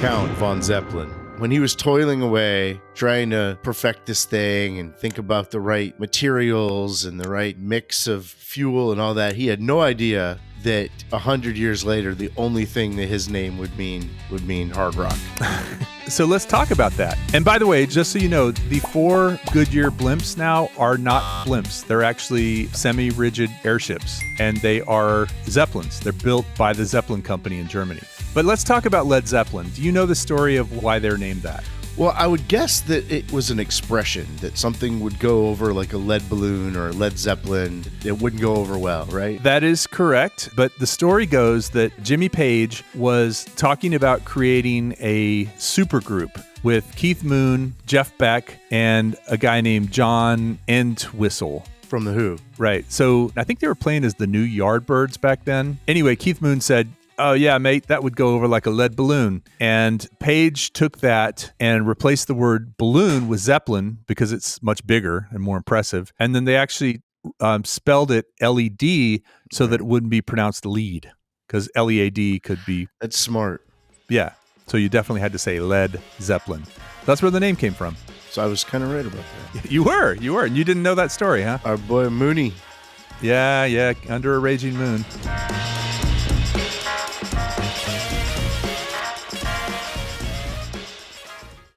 Count von Zeppelin. When he was toiling away, trying to perfect this thing and think about the right materials and the right mix of fuel and all that, he had no idea that 100 years later, the only thing that his name would mean hard rock. So let's talk about that. And by the way, just so you know, the 4 Goodyear blimps now are not blimps. They're actually semi-rigid airships, and they are Zeppelins. They're built by the Zeppelin company in Germany. But let's talk about Led Zeppelin. Do you know the story of why they're named that? Well, I would guess that it was an expression, that something would go over like a lead balloon or a Led Zeppelin. It wouldn't go over well, right? That is correct. But the story goes that Jimmy Page was talking about creating a supergroup with Keith Moon, Jeff Beck, and a guy named John Entwistle. From The Who. Right. So I think they were playing as the New Yardbirds back then. Anyway, Keith Moon said, "Oh, yeah, mate, that would go over like a lead balloon." And Page took that and replaced the word balloon with Zeppelin because it's much bigger and more impressive. And then they actually spelled it LED so that it wouldn't be pronounced lead, because LEAD could be... That's smart. Yeah. So you definitely had to say Led Zeppelin. That's where the name came from. So I was kind of right about that. You were. And you didn't know that story, huh? Our boy Mooney. Yeah, under a raging moon.